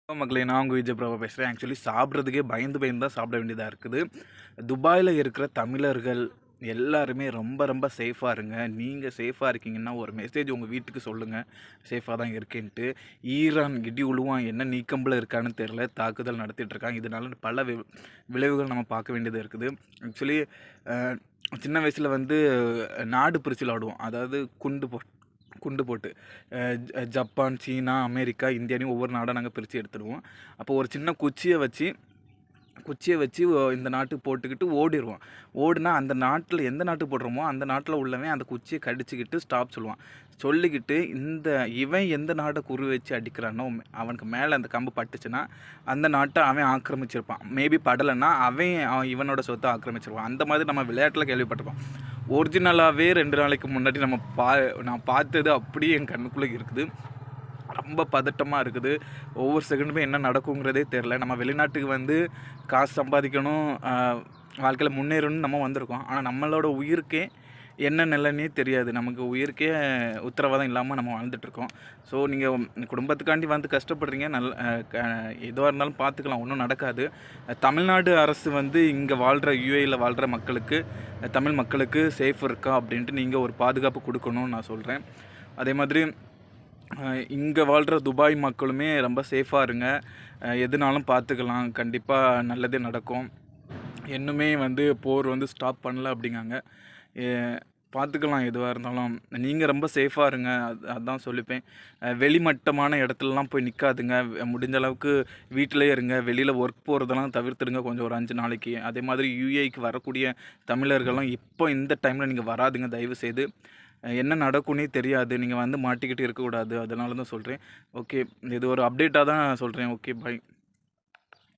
மக்களே நான் உங்கள் விஜய் பிரபா பேசுகிறேன். ஆக்சுவலி சாப்பிட்றதுக்கே பயந்து பயந்து தான் சாப்பிட வேண்டியதாக இருக்குது. துபாயில் இருக்கிற தமிழர்கள் எல்லாருமே ரொம்ப ரொம்ப சேஃபாக இருங்க. நீங்கள் சேஃபாக இருக்கீங்கன்னா ஒரு மெசேஜ் உங்கள் வீட்டுக்கு சொல்லுங்கள், சேஃபாக தான் இருக்கேன்ட்டு. ஈரான் இடி உழுவான் என்ன நீக்கம்பில் இருக்கான்னு தெரில, தாக்குதல் நடத்திட்டுருக்காங்க. இதனால பல விளைவுகள் நம்ம பார்க்க வேண்டியது இருக்குது. ஆக்சுவலி சின்ன வயசில் வந்து நாடு பிரிச்சு விளாடுவோம். அதாவது குண்டு போட்டு ஜப்பான், சீனா, அமெரிக்கா, இந்தியான்னு ஒவ்வொரு நாடாக நாங்கள் பிரித்து எடுத்துடுவோம். அப்போ ஒரு சின்ன குச்சியை வச்சு இந்த நாட்டுக்கு போட்டுக்கிட்டு ஓடிடுவோம். ஓடுனா அந்த நாட்டில் எந்த நாட்டுக்கு போடுறோமோ அந்த நாட்டில் உள்ளவன் அந்த குச்சியை கடிச்சிக்கிட்டு ஸ்டாப் சொல்லுவான். சொல்லிக்கிட்டு இவன் எந்த நாட்டை குறி வச்சு அடிக்கிறானோ அவனுக்கு மேலே அந்த கம்பு பட்டுச்சுன்னா அந்த நாட்டை அவன் ஆக்கிரமிச்சிருப்பான். மேபி படலைன்னா அவன் இவனோட சொத்தை ஆக்கிரமிச்சிருப்பான். அந்த மாதிரி நம்ம விளையாட்டில் கேள்விப்பட்டிருப்போம். ஒரிஜினலாகவே 2 நாளைக்கு முன்னாடி நான் பார்த்தது அப்படியே என் கண்ணுக்குள்ளே இருக்குது. ரொம்ப பதட்டமாக இருக்குது. ஒவ்வொரு செகண்டுமே என்ன நடக்குங்கிறதே தெரில. நம்ம வெளிநாட்டுக்கு வந்து காசு சம்பாதிக்கணும், வாழ்க்கையில் முன்னேறணும்னு நம்ம வந்திருக்கோம். ஆனால் நம்மளோட உயிருக்கே என்ன நிலைன்னே தெரியாது. நமக்கு உயிருக்கே உத்தரவாதம் இல்லாமல் நம்ம வாழ்ந்துட்டுருக்கோம். ஸோ நீங்கள் குடும்பத்துக்காண்டி வந்து கஷ்டப்படுறீங்க. எதுவாக இருந்தாலும் பார்த்துக்கலாம், ஒன்றும் நடக்காது. தமிழ்நாடு அரசு வந்து இங்கே வாழ்கிற யுஏஇயில் வாழ்கிற மக்களுக்கு, தமிழ் மக்களுக்கு சேஃப் இருக்கா அப்படின்ட்டு நீங்கள் ஒரு பாதுகாப்பு கொடுக்கணும்னு நான் சொல்கிறேன். அதே மாதிரி இங்கே வாழ்கிற துபாய் மக்களுமே ரொம்ப சேஃபாக இருங்க. எதுனாலும் பார்த்துக்கலாம், கண்டிப்பாக நல்லதே நடக்கும். இன்னுமே வந்து போர் வந்து ஸ்டாப் பண்ணல அப்படிங்காங்க. பார்த்துக்கலாம் எதுவாக இருந்தாலும். நீங்கள் ரொம்ப சேஃபாக இருங்க, அதான் சொல்லிப்பேன். வெளிமட்டமான இடத்துலலாம் போய் நிற்காதுங்க. முடிஞ்ச அளவுக்கு வீட்டிலே இருங்க. வெளியில் ஒர்க் போகிறதெல்லாம் தவிர்த்துடுங்க கொஞ்சம் ஒரு 5 நாளைக்கு. அதே மாதிரி யுஏஇக்கு வரக்கூடிய தமிழர்கள்லாம் இப்போ இந்த டைமில் நீங்கள் வராதுங்க தயவுசெய்து. என்ன நடக்கும்னே தெரியாது. நீங்கள் வந்து மாட்டிக்கிட்டு இருக்கக்கூடாது. அதனால தான் சொல்கிறேன். ஓகே, இது ஒரு அப்டேட்டாக தான் சொல்கிறேன். Okay, by.